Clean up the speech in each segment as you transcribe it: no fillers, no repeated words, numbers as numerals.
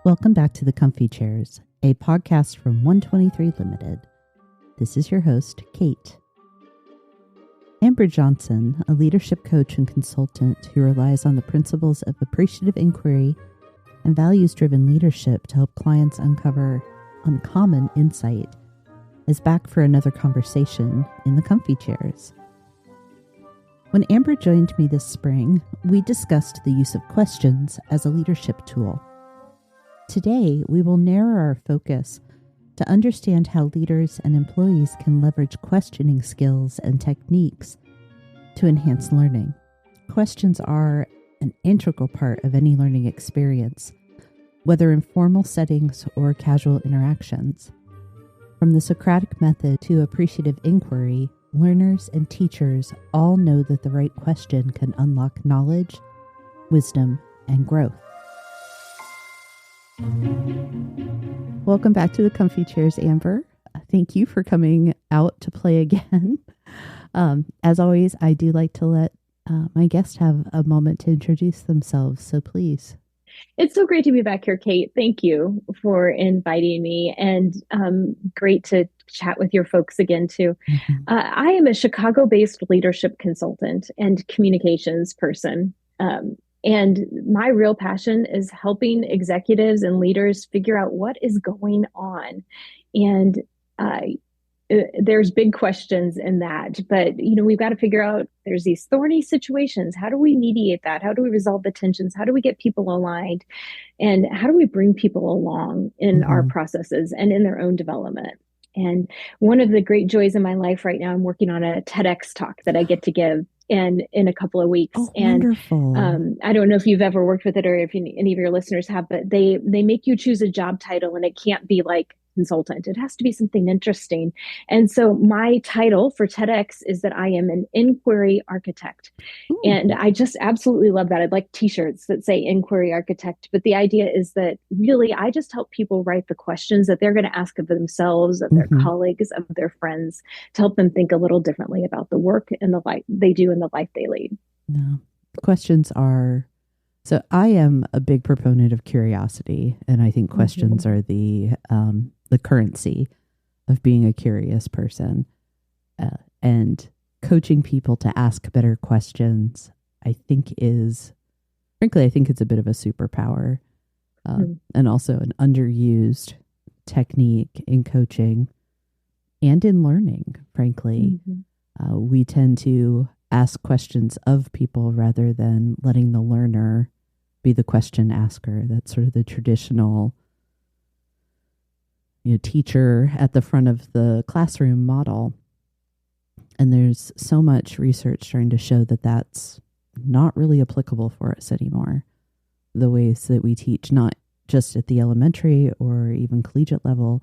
Welcome back to The Comfy Chairs, a podcast from 123 Limited. This is your host, Kate. Amber Johnson, a leadership coach and consultant who relies on the principles of appreciative inquiry and values-driven leadership to help clients uncover uncommon insight, is back for another conversation in The Comfy Chairs. When Amber joined me this spring, we discussed the use of questions as a leadership tool. Today, we will narrow our focus to understand how leaders and employees can leverage questioning skills and techniques to enhance learning. Questions are an integral part of any learning experience, whether in formal settings or casual interactions. From the Socratic method to appreciative inquiry, learners and teachers all know that the right question can unlock knowledge, wisdom, and growth. Welcome back to The Comfy Chairs, Amber. Thank you for coming out to play again. As always, I do like to let my guests have a moment to introduce themselves, so please. It's so great to be back here, Kate. Thank you for inviting me, and great to chat with your folks again, too. Mm-hmm. I am a Chicago-based leadership consultant and communications person. And my real passion is helping executives and leaders figure out what is going on. And there's big questions in that, but we've got to figure out, there's these thorny situations. How do we mediate that? How do we resolve the tensions? How do we get people aligned? And how do we bring people along in our processes and in their own development? And one of the great joys in my life right now, I'm working on a TEDx talk that I get to give in a couple of weeks. Oh, and wonderful. I don't know if you've ever worked with it or if any of your listeners have, but they make you choose a job title, and it can't be like consultant. It has to be something interesting. And so my title for TEDx is that I am an inquiry architect. Ooh. And I just absolutely love that. I'd like t-shirts that say inquiry architect. But the idea is that really I just help people write the questions that they're going to ask of themselves, of their colleagues, of their friends, to help them think a little differently about the work and the life they do and the life they lead. No. Questions are... So I am a big proponent of curiosity, and I think questions are the currency of being a curious person, and coaching people to ask better questions. I think it's a bit of a superpower, and also an underused technique in coaching and in learning. Frankly, we tend to ask questions of people rather than letting the learner be the question asker. That's sort of the traditional, teacher at the front of the classroom model. And there's so much research trying to show that that's not really applicable for us anymore. The ways that we teach, not just at the elementary or even collegiate level,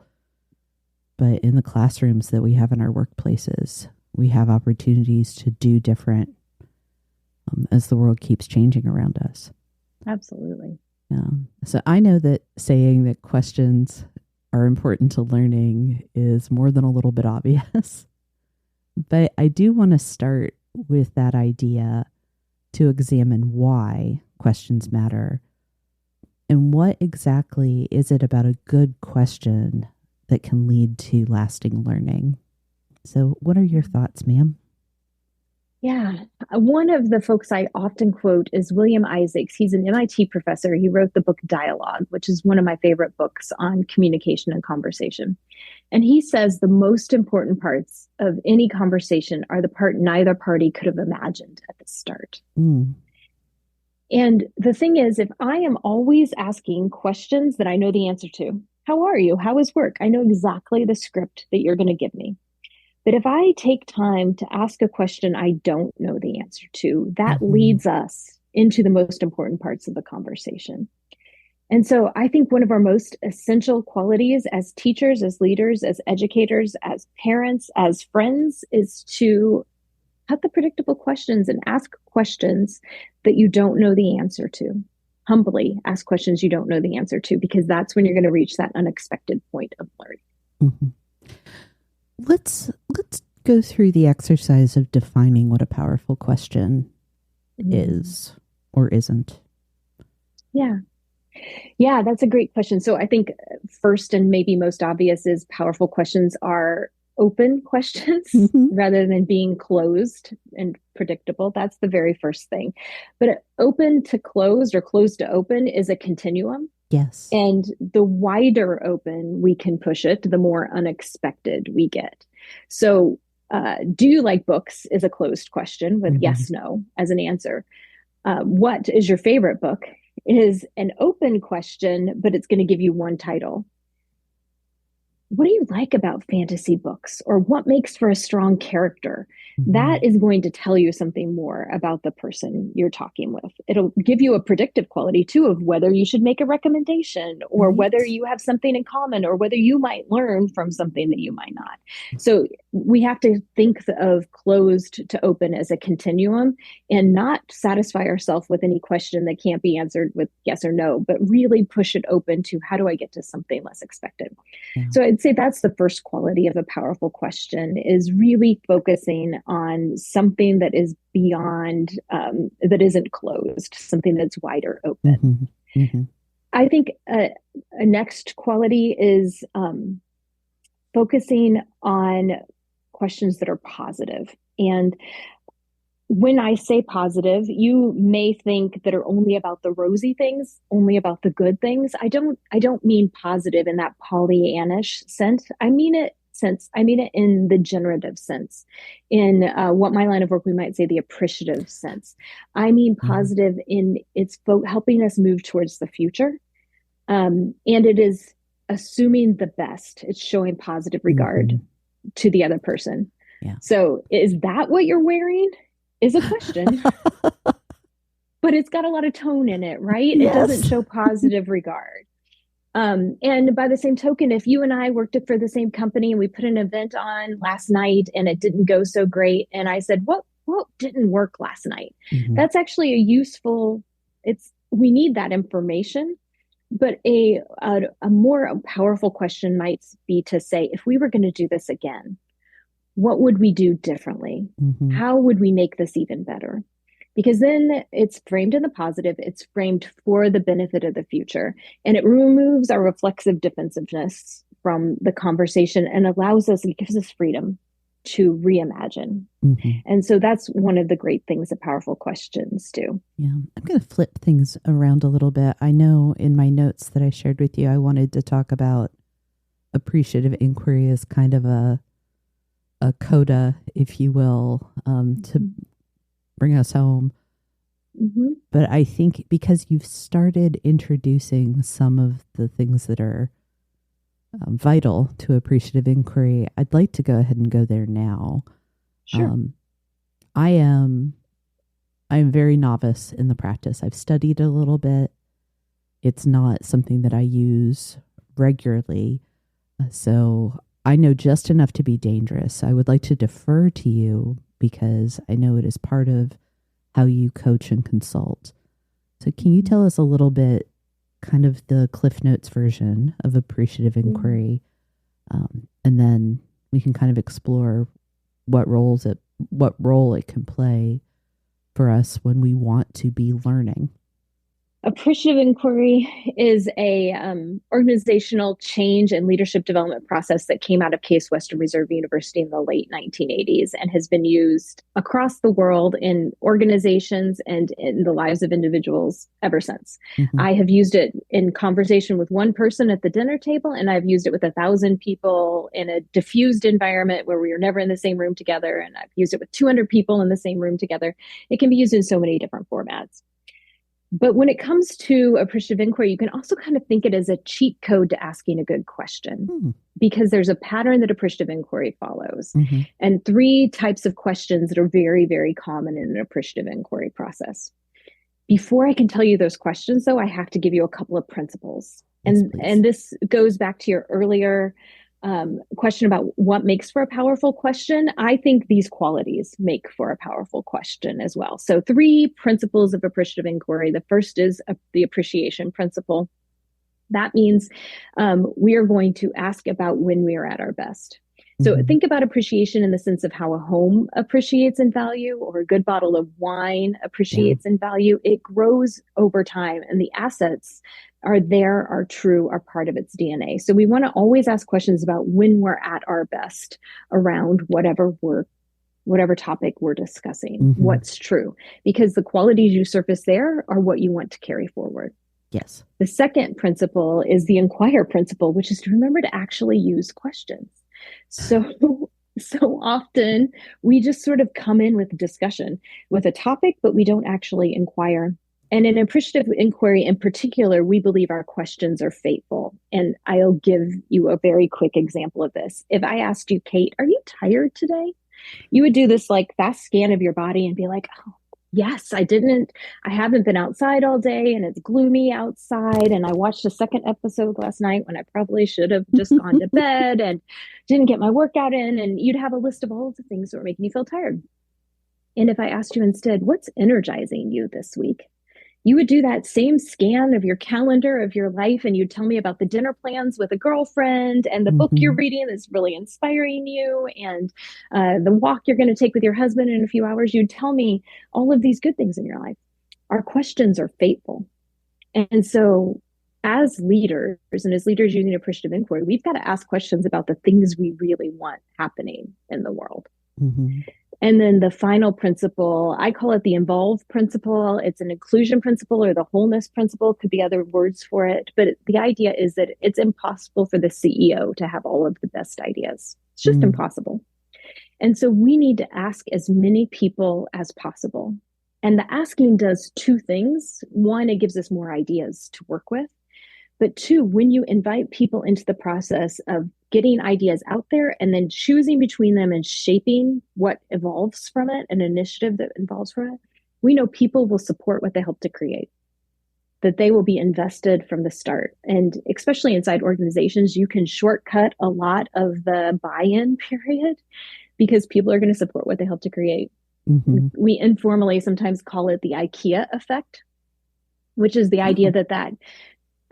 but in the classrooms that we have in our workplaces, we have opportunities to do different as the world keeps changing around us. Absolutely. Yeah. So I know that saying that questions are important to learning is more than a little bit obvious, but I do want to start with that idea to examine why questions matter and what exactly is it about a good question that can lead to lasting learning. So what are your thoughts, ma'am? Yeah. One of the folks I often quote is William Isaacs. He's an MIT professor. He wrote the book Dialogue, which is one of my favorite books on communication and conversation. And he says the most important parts of any conversation are the part neither party could have imagined at the start. And the thing is, if I am always asking questions that I know the answer to, how are you? How is work? I know exactly the script that you're going to give me. But if I take time to ask a question I don't know the answer to, that leads us into the most important parts of the conversation. And so I think one of our most essential qualities as teachers, as leaders, as educators, as parents, as friends is to cut the predictable questions and ask questions that you don't know the answer to. Humbly ask questions you don't know the answer to, because that's when you're going to reach that unexpected point of learning. Let's go through the exercise of defining what a powerful question is or isn't. Yeah. Yeah, that's a great question. So I think first and maybe most obvious is powerful questions are open questions Hmm. rather than being closed and predictable. That's the very first thing. But open to closed or closed to open is a continuum. Yes. And the wider open we can push it, the more unexpected we get. So, do you like books is a closed question with Hmm. yes, no as an answer. What is your favorite book is an open question, but it's going to give you one title. What do you like about fantasy books, or what makes for a strong character? That Hmm. is going to tell you something more about the person you're talking with. It'll give you a predictive quality too of whether you should make a recommendation or whether Right. you have something in common or whether you might learn from something that you might not. So we have to think of closed to open as a continuum and not satisfy ourselves with any question that can't be answered with yes or no, but really push it open to how do I get to something less expected. Yeah. So I'd say that's the first quality of a powerful question is really focusing on something that is beyond, that isn't closed, something that's wider open. Hmm. Hmm. I think a next quality is focusing on questions that are positive. And when I say positive, you may think that are only about the rosy things, only about the good things. I don't mean positive in that Pollyannish sense. I mean it in the generative sense, in what my line of work we might say the appreciative sense. I mean Yeah. positive in it's helping us move towards the future, and it is assuming the best. It's showing positive regard Hmm. to the other person. Yeah. So, is that what you're wearing? Is a question, but it's got a lot of tone in it, right? It doesn't Yes. show positive regard. And by the same token, if you and I worked for the same company and we put an event on last night and it didn't go so great, and I said, what didn't work last night? Hmm. That's actually a useful. It's we need that information, but a more powerful question might be to say, if we were going to do this again, what would we do differently? Hmm. How would we make this even better? Because then it's framed in the positive, it's framed for the benefit of the future, and it removes our reflexive defensiveness from the conversation and allows us, it gives us freedom to reimagine. Hmm. And so that's one of the great things that powerful questions do. Yeah. I'm going to flip things around a little bit. I know in my notes that I shared with you, I wanted to talk about appreciative inquiry as kind of a coda, if you will, to bring us home. Mm-hmm. But I think because you've started introducing some of the things that are vital to appreciative inquiry, I'd like to go ahead and go there now. Sure. Um, I am very novice in the practice. I've studied a little bit. It's not something that I use regularly. So I know just enough to be dangerous. I would like to defer to you because I know it is part of how you coach and consult. So can you tell us a little bit, kind of the Cliff Notes version of appreciative Yeah. inquiry? And then we can kind of explore what role it can play for us when we want to be learning. Appreciative inquiry is a organizational change and leadership development process that came out of Case Western Reserve University in the late 1980s and has been used across the world in organizations and in the lives of individuals ever since. Hmm. I have used it in conversation with one person at the dinner table, and I've used it with 1,000 people in a diffused environment where we are never in the same room together, and I've used it with 200 people in the same room together. It can be used in so many different formats. But when it comes to appreciative inquiry, you can also kind of think it as a cheat code to asking a good question Hmm. because there's a pattern that appreciative inquiry follows Hmm. and three types of questions that are very, very common in an appreciative inquiry process. Before I can tell you those questions, though, I have to give you a couple of principles. Yes, And please. this goes back to your earlier question about what makes for a powerful question. I think these qualities make for a powerful question as well. So, three principles of appreciative inquiry. The first is the appreciation principle. That means we are going to ask about when we are at our best. So Mm-hmm. think about appreciation in the sense of how a home appreciates in value or a good bottle of wine Yeah. appreciates in value. It grows over time, and the assets are there, are true, are part of its DNA. So we want to always ask questions about when we're at our best around whatever topic we're discussing, Mm-hmm. what's true, because the qualities you surface there are what you want to carry forward. Yes. The second principle is the inquire principle, which is to remember to actually use questions. So, so often we just sort of come in with a discussion with a topic, but we don't actually inquire. And in appreciative inquiry in particular, we believe our questions are fateful. And I'll give you a very quick example of this. If I asked you, Kate, are you tired today? You would do this like fast scan of your body and be like, oh, yes, I haven't been outside all day and it's gloomy outside. And I watched a second episode last night when I probably should have just gone to bed and didn't get my workout in. And you'd have a list of all of the things that were making you feel tired. And if I asked you instead, what's energizing you this week? You would do that same scan of your calendar of your life, and you'd tell me about the dinner plans with a girlfriend and the book you're Mm-hmm. reading that's really inspiring you, and the walk you're going to take with your husband in a few hours. You'd tell me all of these good things in your life. Our questions are fateful. And so, as leaders and as leaders using appreciative inquiry, we've got to ask questions about the things we really want happening in the world. Mm-hmm. And then the final principle, I call it the involve principle. It's an inclusion principle or the wholeness principle, could be other words for it. But the idea is that it's impossible for the CEO to have all of the best ideas. It's just impossible. And so we need to ask as many people as possible. And the asking does two things. One, it gives us more ideas to work with. But two, when you invite people into the process of getting ideas out there and then choosing between them and shaping what evolves from it, an initiative that evolves from it, we know people will support what they help to create, that they will be invested from the start. And especially inside organizations, you can shortcut a lot of the buy-in period because people are going to support what they help to create. Mm-hmm. We informally sometimes call it the IKEA effect, which is the idea that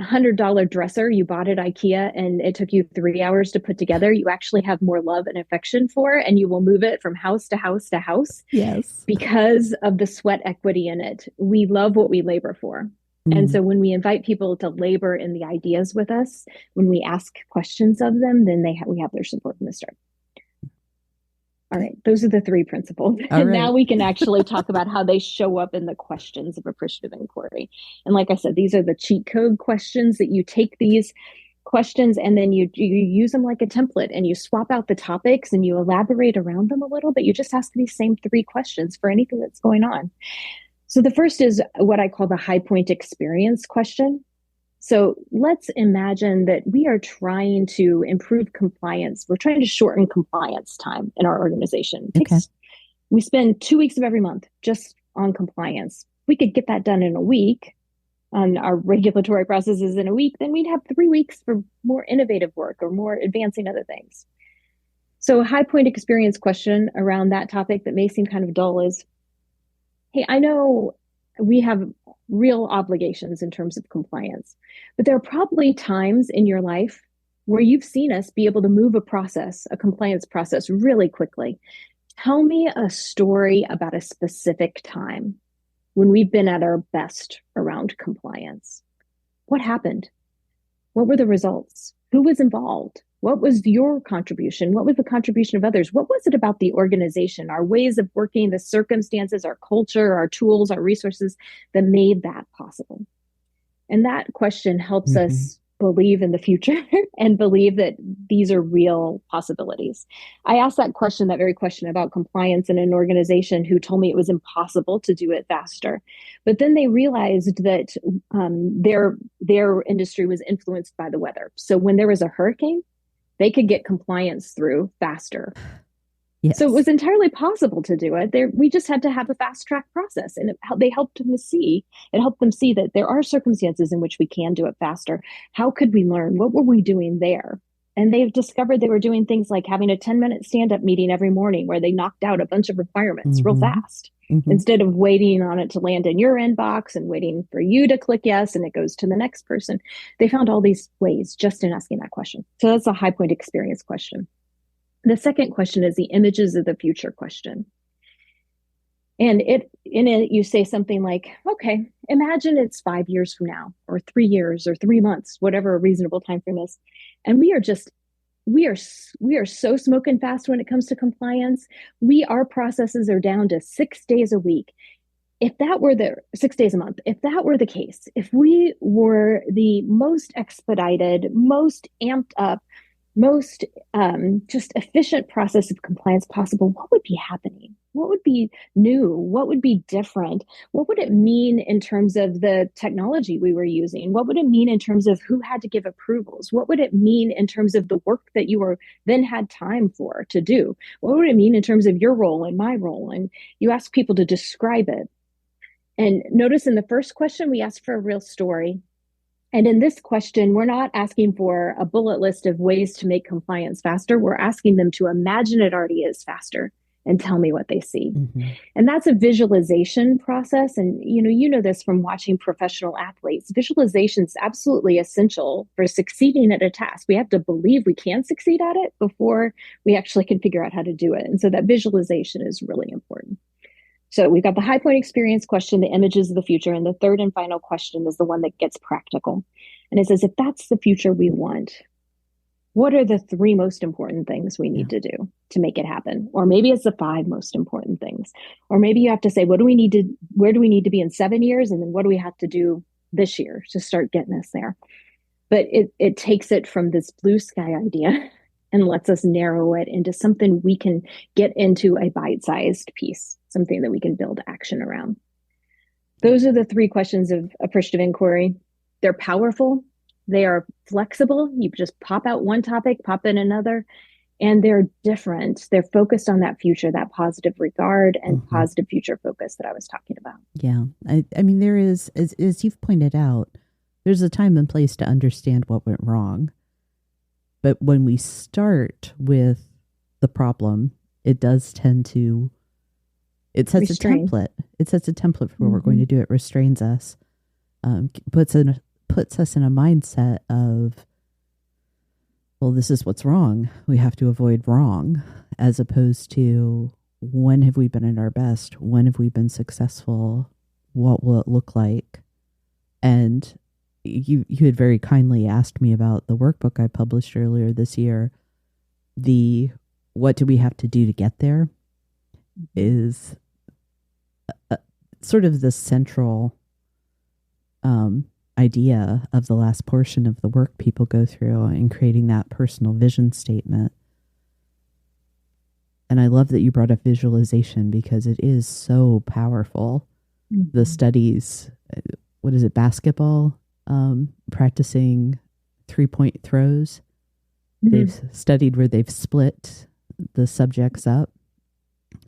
$100 dresser you bought at IKEA and it took you 3 hours to put together, you actually have more love and affection for, and you will move it from house to house to house. Yes. Because of the sweat equity in it. We love what we labor for. And so when we invite people to labor in the ideas with us, when we ask questions of them, then we have their support from the start. All right, those are the three principles. All and right. now we can actually talk about how they show up in the questions of appreciative inquiry. And like I said, these are the cheat code questions that you take these questions and then you use them like a template and you swap out the topics and you elaborate around them a little, but you just ask these same three questions for anything that's going on. So the first is what I call the high point experience question. So let's imagine that we are trying to improve compliance. We're trying to shorten compliance time in our organization. We spend 2 weeks of every month just on compliance. We could get that done in a week on our regulatory processes in a week, then we'd have 3 weeks for more innovative work or more advancing other things. So a high point experience question around that topic that may seem kind of dull is, hey, I know we have real obligations in terms of compliance, but there are probably times in your life where you've seen us be able to move a compliance process really quickly. Tell me a story about a specific time when we've been at our best around compliance. What happened? What were the results? Who was involved? What was your contribution? What was the contribution of others? What was it about the organization, our ways of working, the circumstances, our culture, our tools, our resources that made that possible? And that question helps us believe in the future and believe that these are real possibilities. I asked that very question about compliance in an organization who told me it was impossible to do it faster. But then they realized that their industry was influenced by the weather. So when there was a hurricane, they could get compliance through faster. Yes. So it was entirely possible to do it. We just had to have a fast track process, and it helped them see that there are circumstances in which we can do it faster. How could we learn? What were we doing there? And they've discovered they were doing things like having a 10-minute stand-up meeting every morning where they knocked out a bunch of requirements real fast. Instead of waiting on it to land in your inbox and waiting for you to click yes and it goes to the next person. They found all these ways just in asking that question. So that's a high point experience question. The second question is the images of the future question. And in it, you say something like, okay, imagine it's 5 years from now, or 3 years, or 3 months, whatever a reasonable time frame is. And we are we are so smoking fast when it comes to compliance. Our processes are down to 6 days a week. If that were the 6 days a month, if that were the case, if we were the most expedited, most amped up, most just efficient process of compliance possible, what would be happening? What would be new? What would be different? What would it mean in terms of the technology we were using? What would it mean in terms of who had to give approvals? What would it mean in terms of the work that you were then had time for to do? What would it mean in terms of your role and my role? And you ask people to describe it. And notice in the first question, we asked for a real story. And in this question, we're not asking for a bullet list of ways to make compliance faster. We're asking them to imagine it already is faster and tell me what they see. Mm-hmm. And that's a visualization process. And you know this from watching professional athletes. Visualization is absolutely essential for succeeding at a task. We have to believe we can succeed at it before we actually can figure out how to do it. And so that visualization is really important. So we've got the high point experience question, the images of the future, and the third and final question is the one that gets practical. And it says, if that's the future we want, what are the 3 most important things we need to do to make it happen? Or maybe it's the 5 most important things. Or maybe you have to say, where do we need to be in 7 years? And then what do we have to do this year to start getting us there? But it takes it from this blue sky idea and lets us narrow it into something we can get into a bite-sized piece, something that we can build action around. Those are the 3 questions of appreciative inquiry. They're powerful. They are flexible. You just pop out one topic, pop in another, and they're different. They're focused on that future, that positive regard and positive future focus that I was talking about. Yeah. I mean, there is, as you've pointed out, there's a time and place to understand what went wrong. But when we start with the problem, it does tend to, it sets Restrain. a template. It sets a template for what we're going to do. It restrains us, puts us in a mindset of, well, this is what's wrong. We have to avoid wrong, as opposed to when have we been at our best? When have we been successful? What will it look like? And you had very kindly asked me about the workbook I published earlier this year. The what do we have to do to get there is sort of the central idea of the last portion of the work people go through in creating that personal vision statement. And I love that you brought up visualization because it is so powerful. Mm-hmm. The studies, what is it, basketball? Practicing 3-point throws. Mm-hmm. They've studied where they've split the subjects up,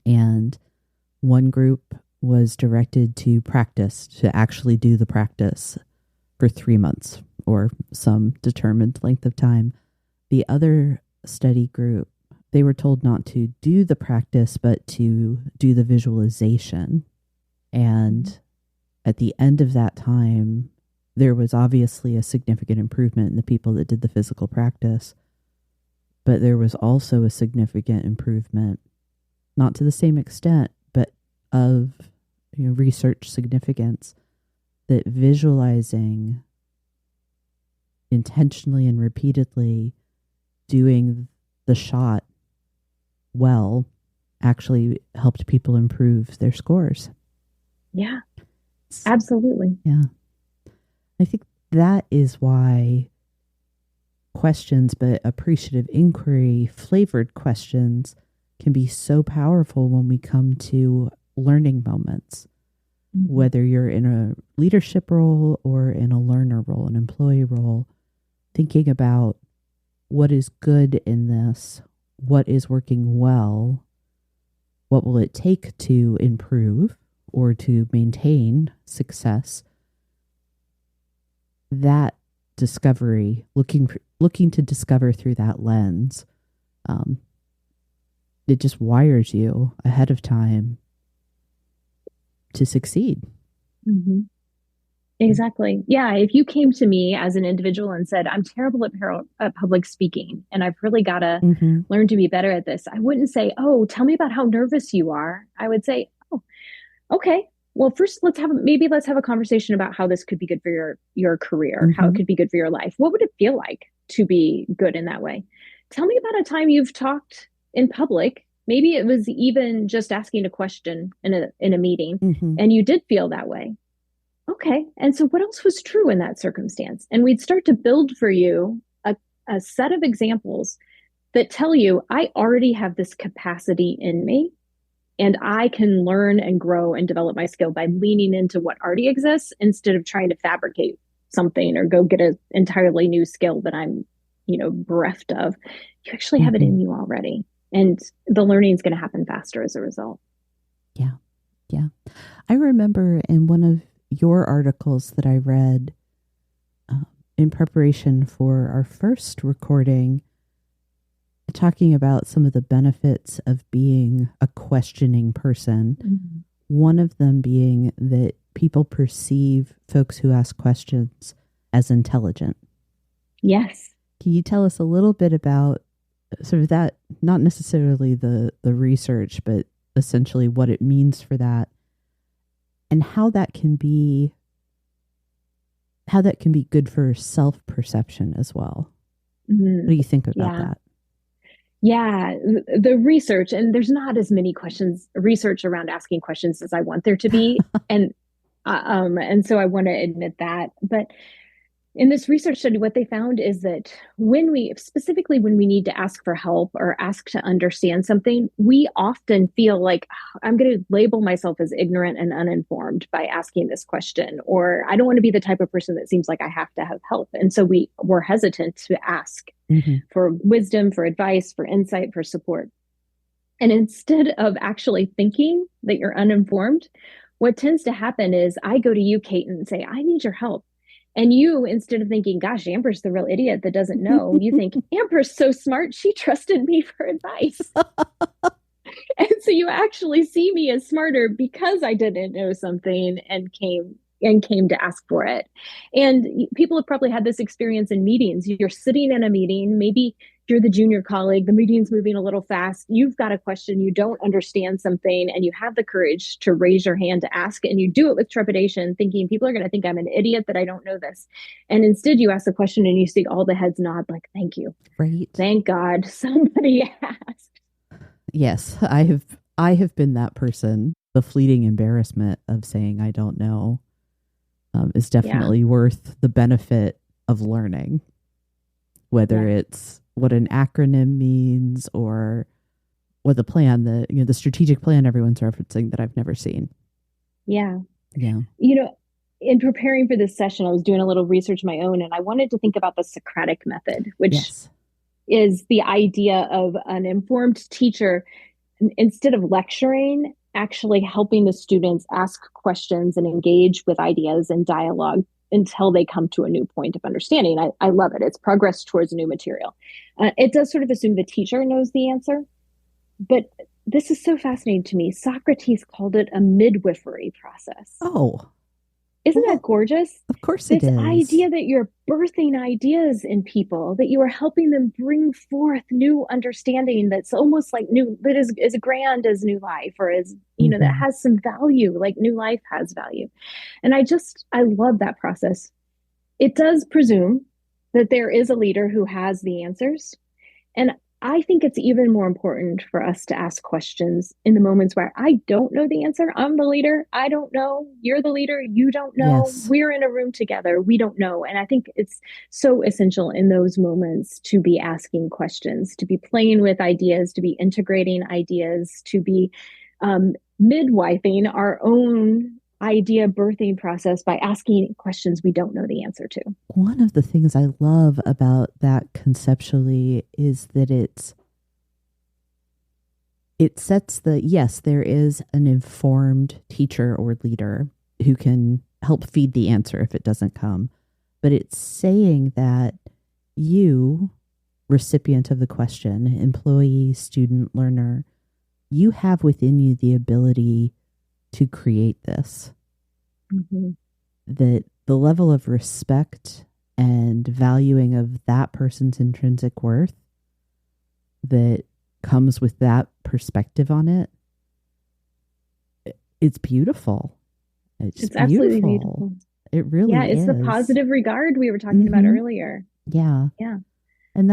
and one group was directed to practice, to actually do the practice for 3 months or some determined length of time. The other study group, they were told not to do the practice, but to do the visualization. And at the end of that time, there was obviously a significant improvement in the people that did the physical practice, but there was also a significant improvement, not to the same extent, but of research significance, that visualizing intentionally and repeatedly doing the shot well actually helped people improve their scores. Yeah, absolutely. Yeah. I think that is why questions, but appreciative inquiry, flavored questions can be so powerful when we come to learning moments, whether you're in a leadership role or in a learner role, an employee role, thinking about what is good in this, what is working well, what will it take to improve or to maintain success. That discovery, looking to discover through that lens, it just wires you ahead of time to succeed. Mm-hmm. Exactly. Yeah. If you came to me as an individual and said, I'm terrible at public speaking and I've really got to Mm-hmm. learn to be better at this, I wouldn't say, oh, tell me about how nervous you are. I would say, oh, okay. Well, first let's have a conversation about how this could be good for your career, how it Mm-hmm. could be good for your life. What would it feel like to be good in that way? Tell me about a time you've talked in public. Maybe it was even just asking a question in a meeting Mm-hmm. and you did feel that way. Okay. And so what else was true in that circumstance? And we'd start to build for you a set of examples that tell you, I already have this capacity in me and I can learn and grow and develop my skill by leaning into what already exists instead of trying to fabricate something or go get an entirely new skill that I'm, bereft of. You actually have it Mm-hmm. in you already. And the learning is going to happen faster as a result. Yeah. Yeah. I remember in one of your articles that I read in preparation for our first recording, talking about some of the benefits of being a questioning person. Mm-hmm. One of them being that people perceive folks who ask questions as intelligent. Yes. Can you tell us a little bit about sort of that, not necessarily the research, but essentially what it means for that and how that can be good for self-perception as well? Mm-hmm. What do you think about that? Yeah, the research, and there's not as many research around asking questions as I want there to be. And so I want to admit that. But in this research study, what they found is that specifically when we need to ask for help or ask to understand something, we often feel like I'm going to label myself as ignorant and uninformed by asking this question, or I don't want to be the type of person that seems like I have to have help. And so we're hesitant to ask for wisdom, for advice, for insight, for support. And instead of actually thinking that you're uninformed, what tends to happen is I go to you, Kate, and say, I need your help. And you, instead of thinking, gosh, Amber's the real idiot that doesn't know, you think, Amber's so smart, she trusted me for advice. And so you actually see me as smarter because I didn't know something and came to ask for it. And people have probably had this experience in meetings. You're sitting in a meeting, maybe you're the junior colleague, the meeting's moving a little fast, you've got a question, you don't understand something, and you have the courage to raise your hand to ask, and you do it with trepidation, thinking people are going to think I'm an idiot that I don't know this. And instead you ask the question and you see all the heads nod like, thank you. Right. Thank God somebody asked. Yes, I have been that person. The fleeting embarrassment of saying I don't know is definitely worth the benefit of learning, whether it's what an acronym means or what the plan, the strategic plan everyone's referencing that I've never seen. Yeah. Yeah. In preparing for this session, I was doing a little research of my own, and I wanted to think about the Socratic method, which is the idea of an informed teacher, instead of lecturing, actually helping the students ask questions and engage with ideas and dialogue until they come to a new point of understanding. I love it. It's progress towards new material. It does sort of assume the teacher knows the answer, but this is so fascinating to me. Socrates called it a midwifery process. Oh. Isn't that gorgeous? Of course it is. This idea that you're birthing ideas in people, that you are helping them bring forth new understanding that's almost like new, that is as grand as new life, or as, that has some value, like new life has value. And I love that process. It does presume that there is a leader who has the answers. And I think it's even more important for us to ask questions in the moments where I don't know the answer. I'm the leader. I don't know. You're the leader. You don't know. Yes. We're in a room together. We don't know. And I think it's so essential in those moments to be asking questions, to be playing with ideas, to be integrating ideas, to be midwifing our own idea birthing process by asking questions we don't know the answer to. One of the things I love about that conceptually is that it sets yes, there is an informed teacher or leader who can help feed the answer if it doesn't come. But it's saying that you, recipient of the question, employee, student, learner, you have within you the ability to create this. Mm-hmm. That the level of respect and valuing of that person's intrinsic worth that comes with that perspective on it, it's beautiful. It's It's absolutely beautiful. beautiful. It Yeah, really it's the is. positive regard we were talking about earlier. Yeah. Yeah. And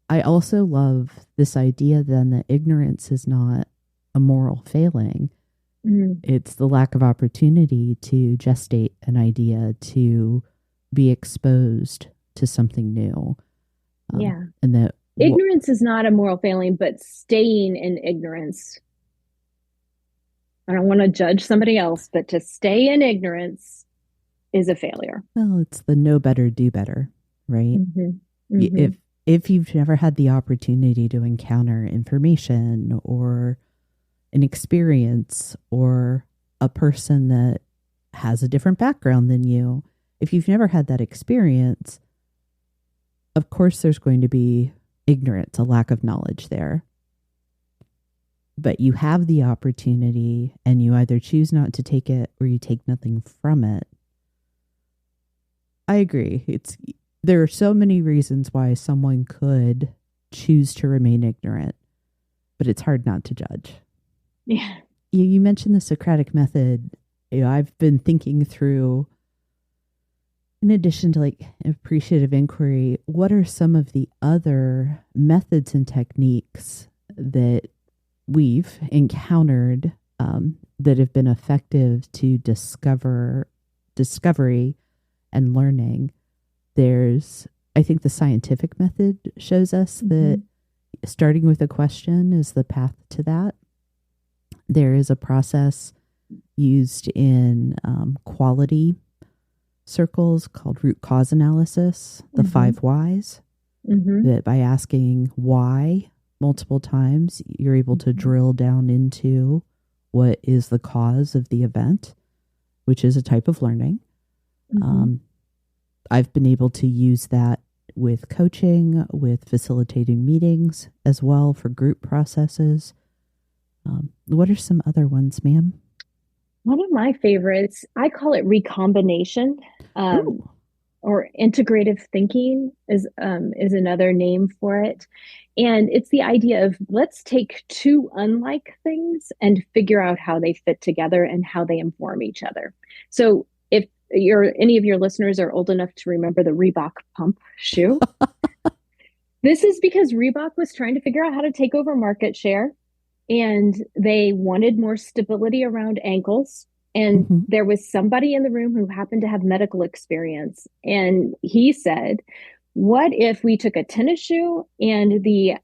I also love this idea then that ignorance is not a moral failing. Mm. It's the lack of opportunity to gestate an idea, to be exposed to something new. Yeah. And that Ignorance is not a moral failing, but staying in ignorance. I don't want to judge somebody else, but to stay in ignorance is a failure. well, it's the know better, do better, right? Mm-hmm. Mm-hmm. If you've never had the opportunity to encounter information or an experience or a person that has a different background than you, if you've never had that experience, of course there's going to be ignorance, a lack of knowledge there. But you have the opportunity and you either choose not to take it or you take nothing from it. I agree. There are so many reasons why someone could choose to remain ignorant, but it's hard not to judge. Yeah. You mentioned the Socratic method. I've been thinking through, in addition to like appreciative inquiry, what are some of the other methods and techniques that we've encountered that have been effective to discovery and learning. There's, I think the scientific method shows us that starting with a question is the path to that. There is a process used in quality circles called root cause analysis, the 5 whys, that by asking why multiple times, you're able to drill down into what is the cause of the event, which is a type of learning. I've been able to use that with coaching, with facilitating meetings as well for group processes. What are some other ones, ma'am? One of my favorites, I call it recombination. Or integrative thinking is another name for it. And it's the idea of let's take two unlike things and figure out how they fit together and how they inform each other. So if any of your listeners are old enough to remember the Reebok pump shoe, this is because Reebok was trying to figure out how to take over market share, and they wanted more stability around ankles. And there was somebody in the room who happened to have medical experience. And he said, what if we took a tennis shoe and the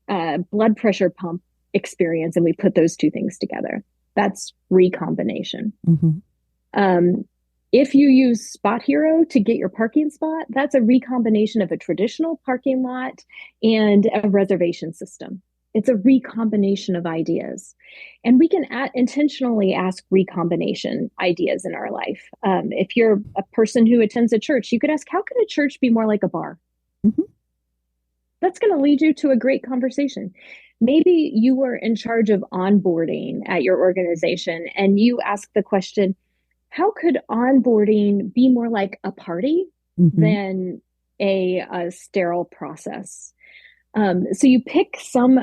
blood pressure pump experience and we put those two things together? That's recombination. If you use Spot Hero to get your parking spot, that's a recombination of a traditional parking lot and a reservation system. It's a recombination of ideas. And we can intentionally ask recombination ideas in our life. If you're a person who attends a church, you could ask, how can a church be more like a bar? That's going to lead you to a great conversation. Maybe you were in charge of onboarding at your organization and you ask the question, how could onboarding be more like a party than a sterile process? So you pick some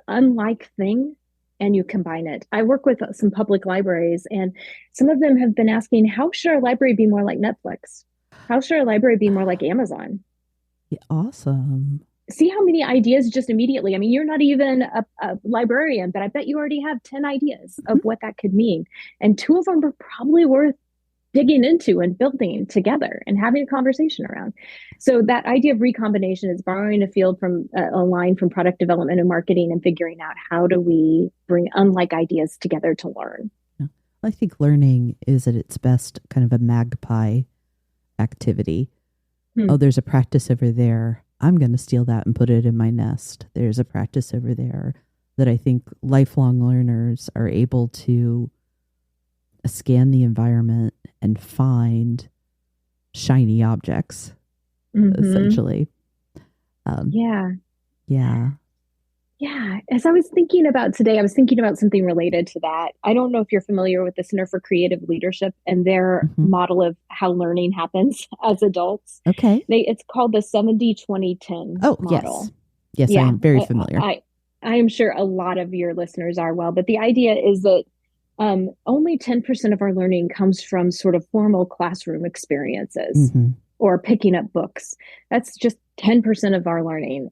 unlike thing and you combine it. I work with some public libraries, and some of them have been asking, how should our library be more like Netflix? How should our library be more like Amazon? Yeah, awesome. See how many ideas just immediately. I mean, you're not even a librarian, but I bet you already have 10 ideas of what that could mean. And 2 of them are probably worth digging into and building together and having a conversation around. So that idea of recombination is borrowing a line from product development and marketing and figuring out how do we bring unlike ideas together to learn. I think learning is at its best kind of a magpie activity. Oh, there's a practice over there. I'm going to steal that and put it in my nest. There's a practice over there that I think lifelong learners are able to scan the environment and find shiny objects, essentially. Yeah. Yeah, as I was thinking about today, I was thinking about something related to that. I don't know if you're familiar with the Center for Creative Leadership and their Hmm. model of how learning happens as adults. Okay. It's called the 70-20-10 Oh, yes. model. Yes, I Yeah, am very familiar. I am sure a lot of your listeners are well, but the idea is that only 10% of our learning comes from sort of formal classroom experiences Hmm. or picking up books. That's just 10% of our learning.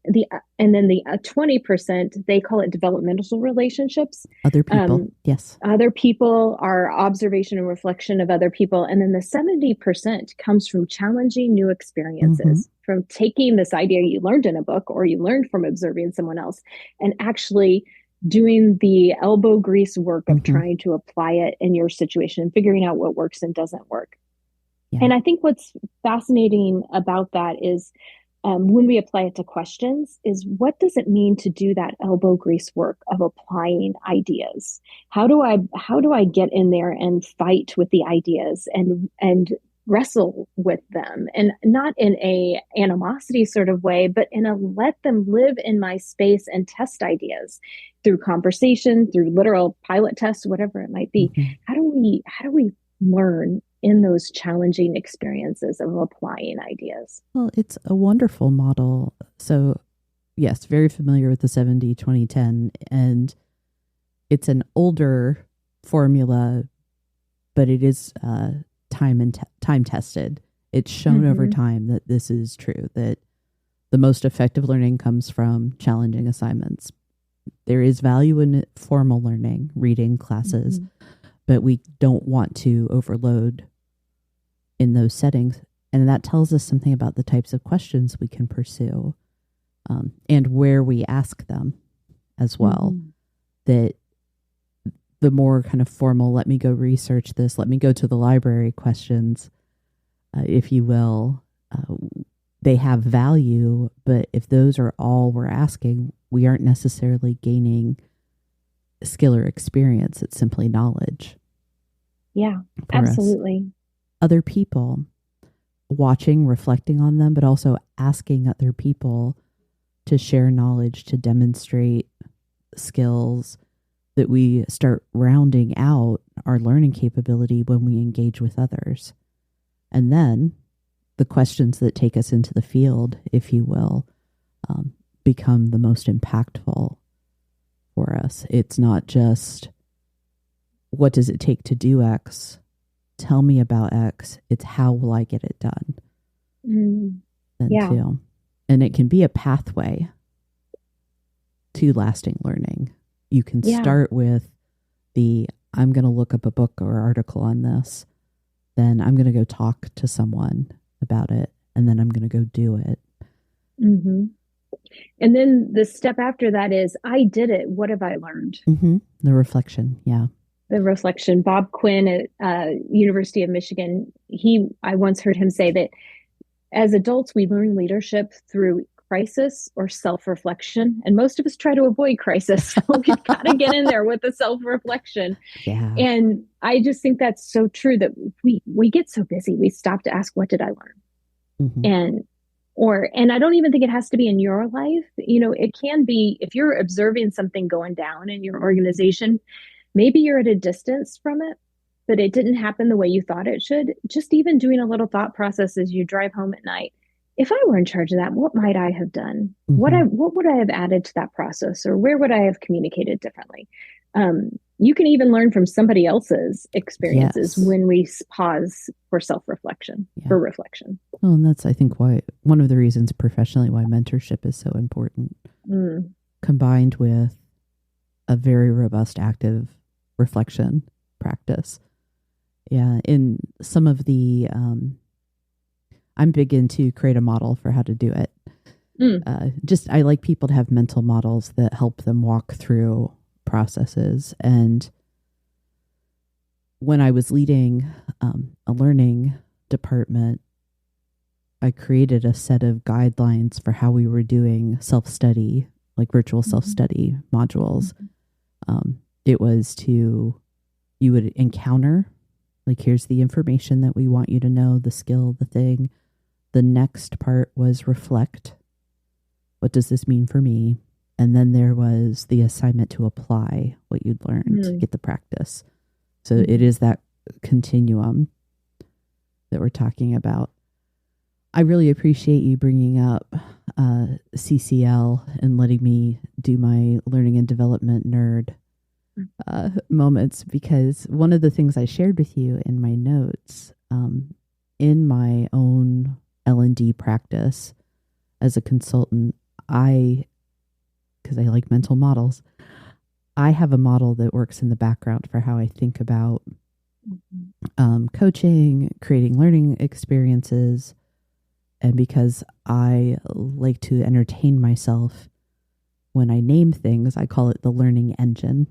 And then the 20%, they call it developmental relationships. Other people. Um, Yes. Other people, our observation and reflection of other people. And then the 70% comes from challenging new Hmm. experiences, from taking this idea you learned in a book or you learned from observing someone else and actually doing the elbow grease work of Hmm. trying to apply it in your situation and figuring out what works and doesn't work. Yeah. And I think what's fascinating about that is when we apply it to questions is what does it mean to do that elbow grease work of applying ideas? How do I get in there and fight with the ideas and wrestle with them, and not in a animosity sort of way, but in a let them live in my space and test ideas through conversation, through literal pilot tests, whatever it might be. Hmm. How do we learn in those challenging experiences of applying ideas? Well, it's a wonderful model. So, yes, very familiar with the 70-20-10, and it's an older formula, but it is time tested. It's shown over Mm-hmm. time that this is true, that the most effective learning comes from challenging assignments. There is value in formal learning, reading classes, Mm-hmm. but we don't want to overload in those settings. And that tells us something about the types of questions we can pursue, and where we ask them as well. Mm-hmm. That the more kind of formal, let me go research this, let me go to the library questions, if you will, they have value. But if those are all we're asking, we aren't necessarily gaining skill or experience. It's simply knowledge Yeah, for us. absolutely. Other people, watching, reflecting on them, but also asking other people to share knowledge, to demonstrate skills, that we start rounding out our learning capability when we engage with others. And then the questions that take us into the field, if you will, become the most impactful for us. It's not just, what does it take to do X? Tell me about X. It's how will I get it done Mm, then yeah, too. And it can be a pathway to lasting learning. You can yeah. start with I'm going to look up a book or article on this, then I'm going to go talk to someone about it, and then I'm going to go do it. Mm-hmm. And then the step after that is, I did it. What have I learned? Mm-hmm. The reflection. Yeah. The reflection. Bob Quinn at University of Michigan, I once heard him say that as adults, we learn leadership through crisis or self-reflection. And most of us try to avoid crisis. So we've got to get in there with the self-reflection. Yeah. And I just think that's so true that we get so busy, we stop to ask, what did I learn? Mm-hmm. And I don't even think it has to be in your life. It can be if you're observing something going down in your organization, maybe you're at a distance from it, but it didn't happen the way you thought it should. Just even doing a little thought process as you drive home at night. If I were in charge of that, what might I have done? Mm-hmm. What would I have added to that process, or where would I have communicated differently? You can even learn from somebody else's experiences Yes. when we pause for self-reflection, Yeah. for reflection. Well, and that's, I think, why one of the reasons professionally why mentorship is so important, Mm. combined with a very robust active reflection practice. Yeah. In some of the, I'm big into create a model for how to do it. I like people to have mental models that help them walk through processes. And when I was leading a learning department, I created a set of guidelines for how we were doing self-study, like virtual self-study modules. It was you would encounter, like, here's the information that we want you to know, the skill, the thing. The next part was reflect. What does this mean for me? And then there was the assignment to apply what you'd learned, Mm. get the practice. So it Mhm. is that continuum that we're talking about. I really appreciate you bringing up CCL and letting me do my learning and development nerd moments, because one of the things I shared with you in my notes, in my own L&D practice as a consultant, because I like mental models, I have a model that works in the background for how I think about coaching, creating learning experiences. And because I like to entertain myself when I name things, I call it the learning engine.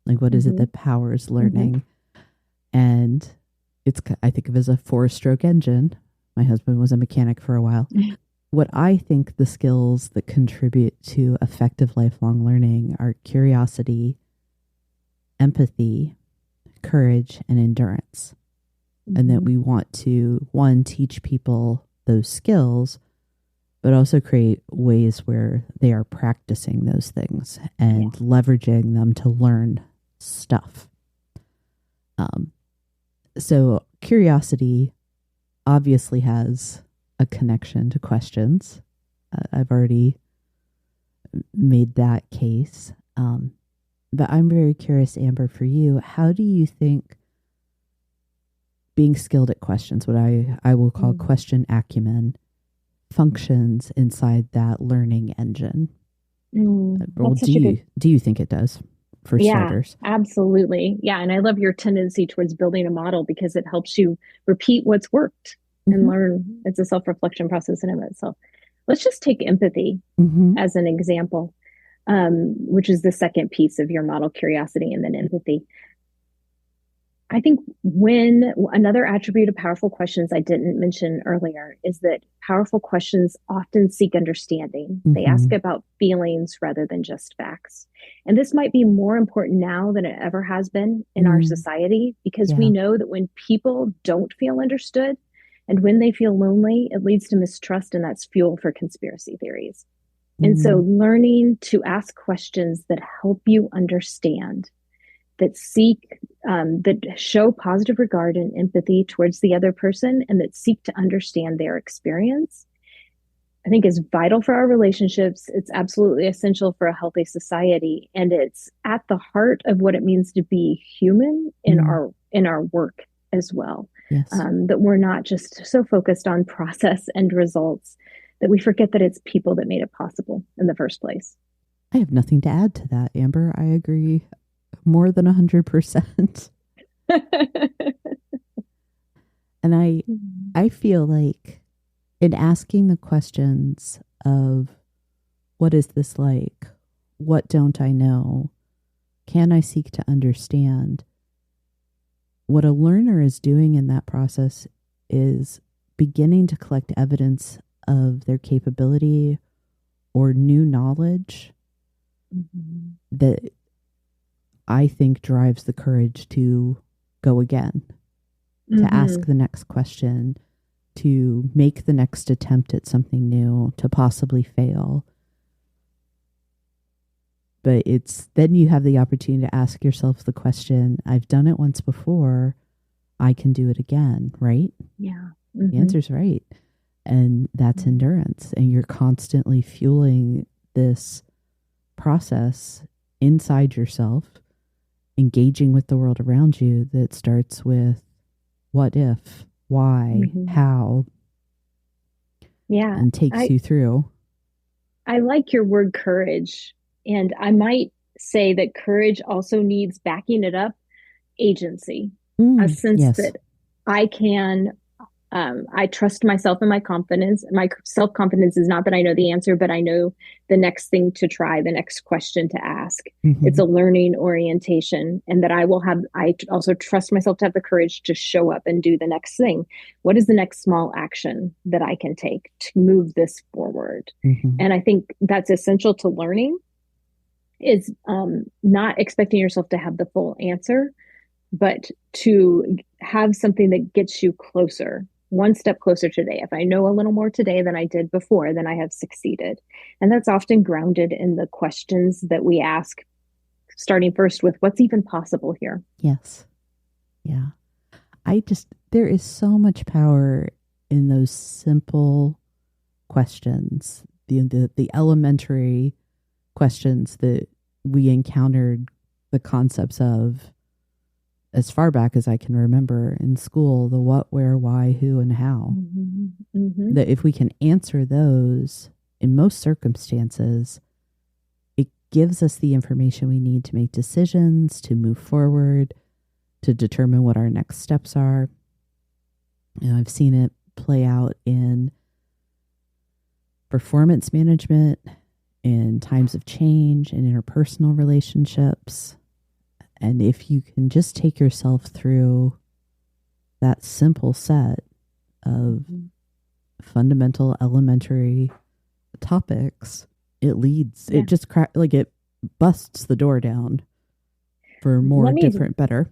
Like, what is it Mhm. that powers Mhm. learning? And I think of it as a 4-stroke engine. My husband was a mechanic for a while. What I think the skills that contribute to effective lifelong learning are curiosity, empathy, courage, and endurance. And that Mhm. we want to, one, teach people those skills, but also create ways where they are practicing those things and Yeah. leveraging them to learn stuff. So curiosity obviously has a connection to questions. I've already made that case. But I'm very curious, Amber, for you, how do you think being skilled at questions, what I will call Mm. question acumen, functions inside that learning engine? Well, That's such a good. do you think it does, for Yeah, starters? absolutely. Yeah, and I love your tendency towards building a model because it helps you repeat what's worked and Mm-hmm. learn. It's a self-reflection process in and of itself. Let's just take empathy Mm-hmm. as an example, which is the second piece of your model, curiosity and then empathy. I think when another attribute of powerful questions I didn't mention earlier is that powerful questions often seek understanding. They ask Mm-hmm. about feelings rather than just facts. And this might be more important now than it ever has been in our Mm. society because we Yeah. know that when people don't feel understood and when they feel lonely, it leads to mistrust, and that's fuel for conspiracy theories. And so, Mm. learning to ask questions that help you understand, that seek, that show positive regard and empathy towards the other person, and that seek to understand their experience, I think is vital for our relationships. It's absolutely essential for a healthy society, and it's at the heart of what it means to be human Mm. in our work as well. Yes. That we're not just so focused on process and results that we forget that it's people that made it possible in the first place. I have nothing to add to that, Amber. I agree more than 100%. And I feel like in asking the questions of what is this like? What don't I know? Can I seek to understand? What a learner is doing in that process is beginning to collect evidence of their capability or new knowledge Mhm. that I think drives the courage to go again, to ask Mhm. the next question, to make the next attempt at something new, to possibly fail. But it's then you have the opportunity to ask yourself the question, I've done it once before, I can do it again, right? Yeah. The Mhm. answer's right. And that's Mhm. endurance. And you're constantly fueling this process inside yourself, engaging with the world around you, that starts with what if, why, Mhm. how, Yeah. and takes I you through. I like your word courage, and I might say that courage also needs backing it up agency, a sense Yes. that I can, I trust myself and my confidence. My self confidence is not that I know the answer, but I know the next thing to try, the next question to ask. It's Mm-hmm. a learning orientation, and that I also trust myself to have the courage to show up and do the next thing. What is the next small action that I can take to move this forward? Mm-hmm. And I think that's essential to learning is not expecting yourself to have the full answer, but to have something that gets you closer. one step closer today. If I know a little more today than I did before, then I have succeeded. And that's often grounded in the questions that we ask, starting first with what's even possible here. Yes. Yeah. There is so much power in those simple questions, the elementary questions that we encountered the concepts of as far back as I can remember in school, the what, where, why, who, and how. Mm-hmm. Mm-hmm. That if we can answer those in most circumstances, it gives us the information we need to make decisions, to move forward, to determine what our next steps are. And I've seen it play out in performance management, in times of change, in interpersonal relationships. And if you can just take yourself through that simple set of fundamental, elementary topics, it leads, it just it busts the door down for more different, better.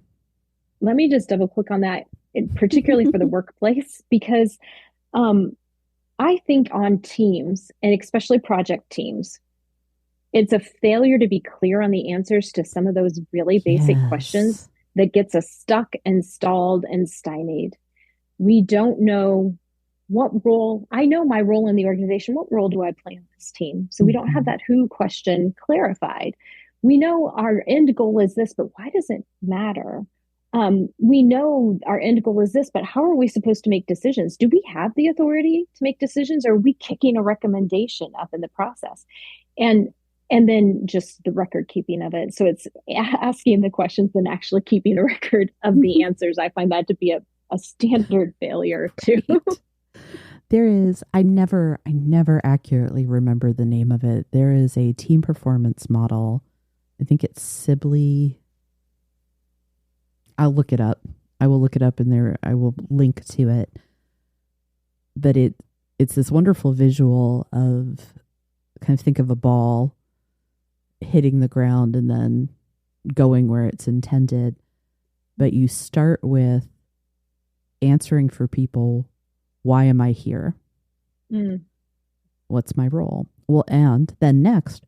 Let me just double click on that, particularly for the workplace, because I think on teams, and especially project teams, it's a failure to be clear on the answers to some of those really basic questions that gets us stuck and stalled and stymied. We don't know what role. I know my role in the organization. What role do I play on this team? So we don't have that who question clarified. We know our end goal is this, but why does it matter? We know our end goal is this, but how are we supposed to make decisions? Do we have the authority to make decisions, or are we kicking a recommendation up in the process? And then just the record keeping of it. So it's asking the questions and actually keeping a record of the answers. I find that to be a standard failure too. There is, I never accurately remember the name of it. There is a team performance model. I think it's Sibley. I'll look it up. I will look it up in there. I will link to it. But it's this wonderful visual of, kind of think of a ball hitting the ground and then going where it's intended. But you start with answering for people, why am I here? What's my role? Well, and then next,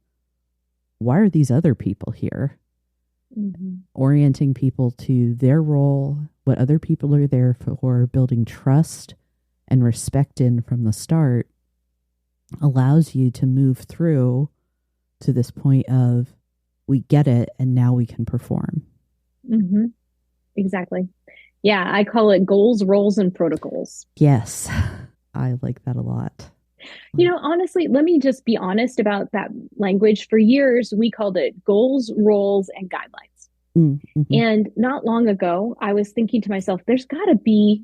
why are these other people here? Orienting people to their role, what other people are there for, building trust and respect in from the start allows you to move through to this point of, we get it and now we can perform. Exactly. Yeah, I call it goals, roles, and protocols. Yes, I like that a lot. You know, honestly, let me just be honest about that language. For years, we called it goals, roles, and guidelines. And not long ago, I was thinking to myself, there's got to be,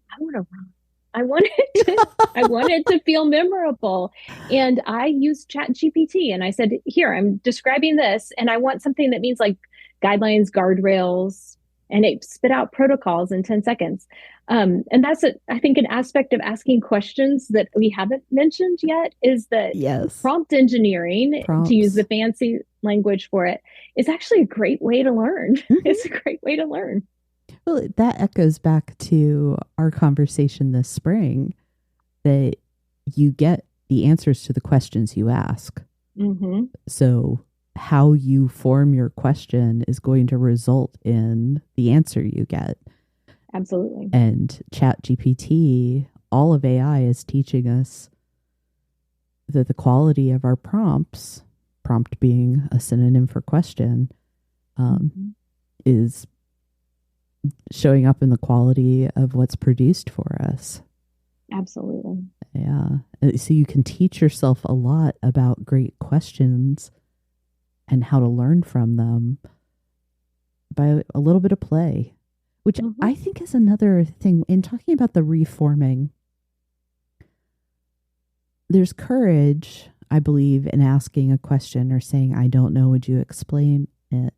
I wanted to feel memorable. And I used ChatGPT and I said, here, I'm describing this. And I want something that means like guidelines, guardrails, and it spit out protocols in 10 seconds. And that's, I think, an aspect of asking questions that we haven't mentioned yet is that prompt engineering, to use the fancy language for it, is actually a great way to learn. It's a great way to learn. Well, that echoes back to our conversation this spring, that you get the answers to the questions you ask. So how you form your question is going to result in the answer you get. Absolutely. And ChatGPT, all of AI is teaching us that the quality of our prompts, prompt being a synonym for question, is showing up in the quality of what's produced for us. Absolutely. Yeah. So you can teach yourself a lot about great questions and how to learn from them by a little bit of play, which I think is another thing in talking about the reforming. There's courage, I believe, in asking a question or saying, I don't know, would you explain it?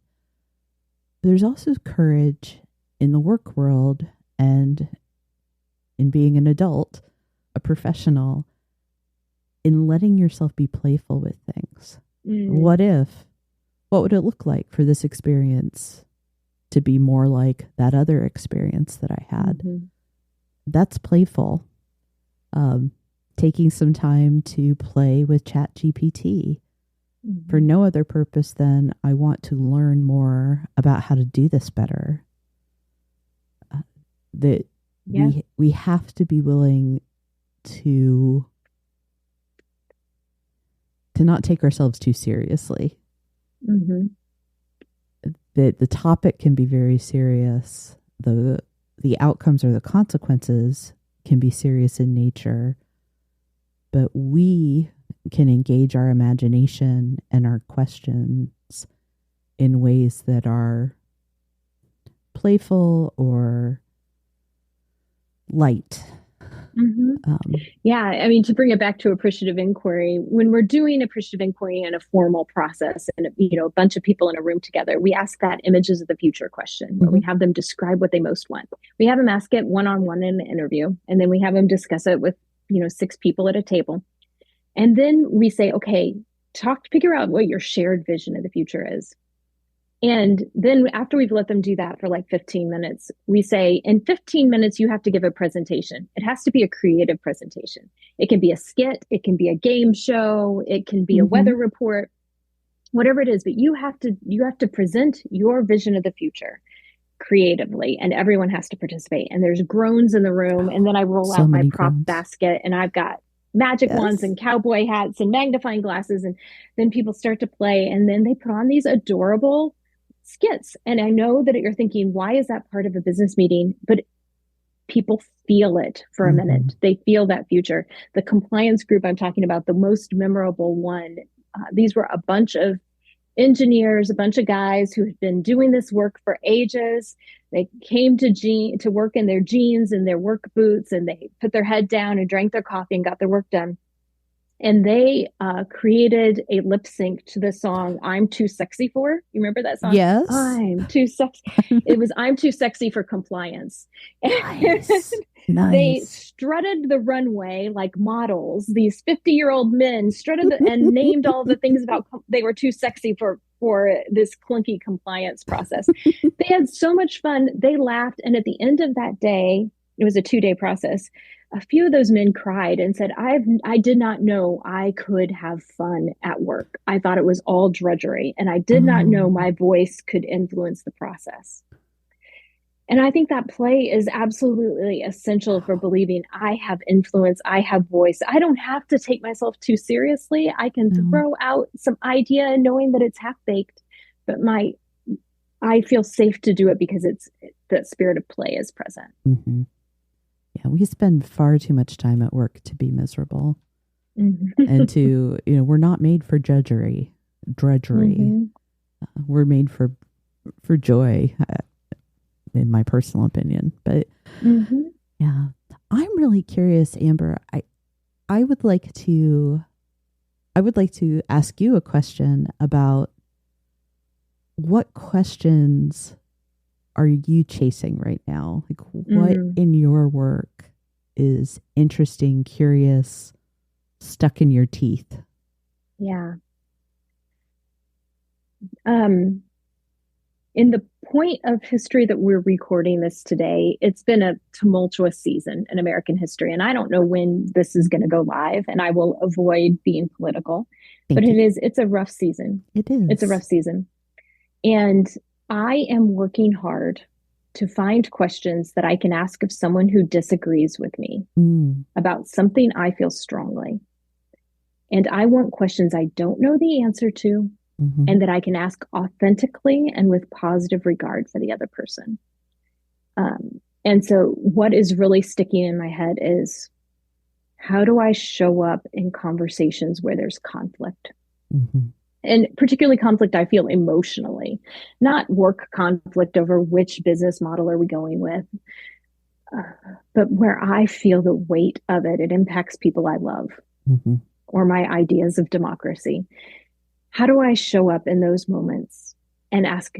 There's also courage in the work world and in being an adult, a professional, in letting yourself be playful with things. What would it look like for this experience to be more like that other experience that I had? That's playful. Um, Taking some time to play with ChatGPT for Mhm. no other purpose than I want to learn more about how to do this better. That Yeah. we have to be willing to not take ourselves too seriously. Hmm. That the topic can be very serious. The outcomes or the consequences can be serious in nature, but we can engage our imagination and our questions in ways that are playful or light. Hmm. Yeah, I mean, to bring it back to appreciative inquiry, when we're doing appreciative inquiry in a formal process and a bunch of people in a room together, we ask that images of the future question where we Mhm. have them describe what they most want. We have them ask it one-on-one in an interview, and then we have them discuss it with, six people at a table. And then we say, okay, figure out what your shared vision of the future is. And then after we've let them do that for like 15 minutes, we say, in 15 minutes, you have to give a presentation. It has to be a creative presentation. It can be a skit, it can be a game show, it can be a Mhm. weather report, whatever it is, but you have to present your vision of the future creatively, and everyone has to participate. And there's groans in the room, and then I roll So out my many prop groans. basket and I've got magic wands Yes. and cowboy hats and magnifying glasses, and then people start to play, and then they put on these adorable skits. And I know that you're thinking, why is that part of a business meeting? But people feel it for a Mm-hmm. minute. They feel that future. The compliance group I'm talking about, the most memorable one, these were a bunch of engineers, a bunch of guys who had been doing this work for ages. They came to work in their jeans and their work boots, and they put their head down and drank their coffee and got their work done. And they created a lip sync to the song "I'm Too Sexy For." You remember that song? Yes. I'm too sexy. It was "I'm Too Sexy for Compliance." Nice. They Nice. strutted the runway like models. These 50-year-old men and named all the things about they were too sexy for this clunky compliance process. They had so much fun. They laughed, and at the end of that day, it was a 2-day process. A few of those men cried and said, I did not know I could have fun at work. I thought it was all drudgery, and I did not know Oh, my voice could influence the process. And I think that play is absolutely essential for believing I have influence, I have voice. I don't have to take myself too seriously. I can no. throw out some idea knowing that it's half baked, but I feel safe to do it because it's the spirit of play is present. Mm-hmm. Yeah, we spend far too much time at work to be miserable and Mm-hmm. to, we're not made for drudgery. Mm-hmm. We're made for joy, in my personal opinion. But Mm-hmm. yeah, I'm really curious, Amber. I would like to ask you a question about what questions are you chasing right now? Like, what Mm-hmm. in your work is interesting, curious, stuck in your teeth? Yeah. Um, in the point of history that we're recording this today, it's been a tumultuous season in American history. And I don't know when this is going to go live, and I will avoid being political, but Thank you. it's a rough season. It It's a rough is. season. And I am working hard to find questions that I can ask of someone who disagrees with me Mm, about something I feel strongly. And I want questions I don't know the answer to, hmm and that I can ask authentically and with positive regard for the other person. And so, what is really sticking in my head is, how do I show up in conversations where there's conflict? hmm And particularly conflict I feel emotionally, not work conflict over which business model are we going with, but where I feel the weight of it. It impacts people I love hmm or my ideas of democracy. How do I show up in those moments and ask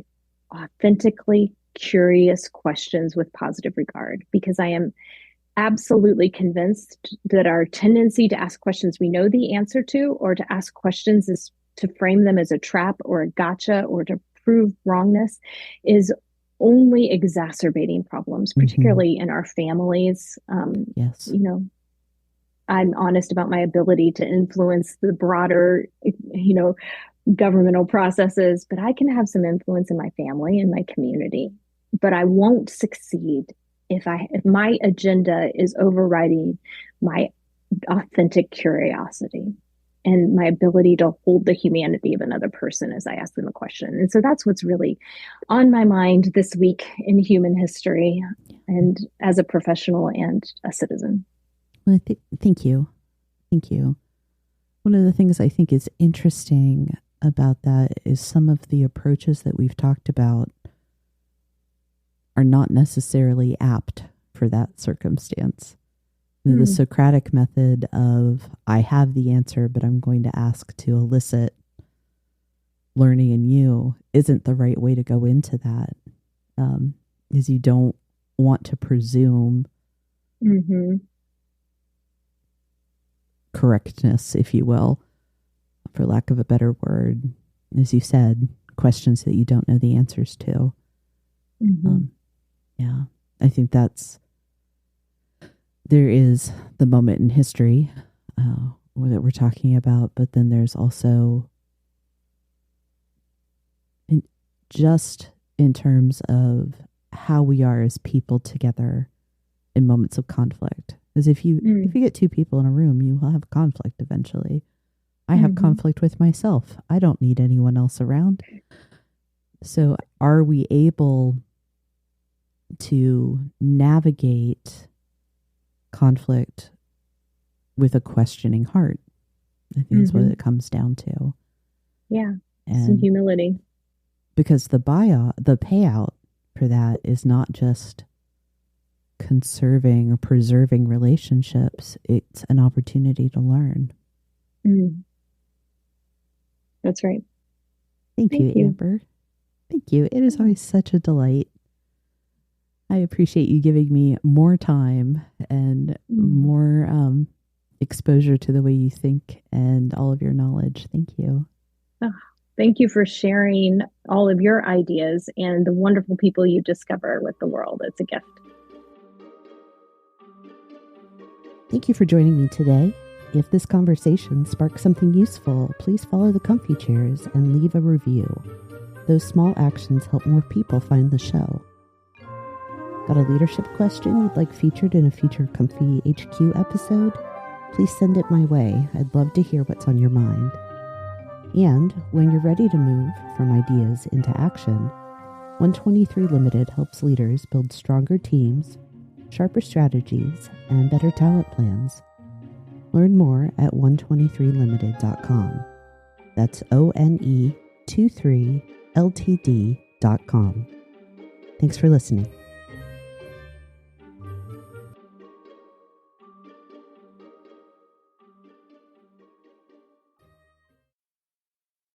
authentically curious questions with positive regard? Because I am absolutely convinced that our tendency to ask questions we know the answer to, or to ask questions is to frame them as a trap or a gotcha or to prove wrongness, is only exacerbating problems, hmm particularly in our families. Yes. You know, I'm honest about my ability to influence the broader, governmental processes, but I can have some influence in my family and my community. But I won't succeed if my agenda is overriding my authentic curiosity and my ability to hold the humanity of another person as I ask them a question. And so that's what's really on my mind this week in human history and as a professional and a citizen. Well, thank you. Thank you. One of the things I think is interesting about that is some of the approaches that we've talked about are not necessarily apt for that circumstance. The Socratic method of, I have the answer, but I'm going to ask to elicit learning in you, isn't the right way to go into that. Is you don't want to presume correctness, if you will, for lack of a better word. As you said, questions that you don't know the answers to. Yeah, I think there is the moment in history that we're talking about, but then there's also just in terms of how we are as people together in moments of conflict. Because if you get two people in a room, you will have conflict eventually. I have conflict with myself. I don't need anyone else around. So are we able to navigate conflict with a questioning heart? I think that's what it comes down to. Yeah, and some humility. Because the payout for that is not just conserving or preserving relationships. It's an opportunity to learn. That's right. Thank you, Amber. Thank you. It is always such a delight. I appreciate you giving me more time and more exposure to the way you think and all of your knowledge. Thank you. Oh, thank you for sharing all of your ideas and the wonderful people you discover with the world. It's a gift. Thank you for joining me today. If this conversation sparks something useful, please follow the Comfy Chairs and leave a review. Those small actions help more people find the show. Got a leadership question you'd like featured in a future Comfy HQ episode? Please send it my way. I'd love to hear what's on your mind. And when you're ready to move from ideas into action, 123 Limited helps leaders build stronger teams, sharper strategies, and better talent plans. Learn more at 123limited.com. That's ONE23LTD.com. Thanks for listening.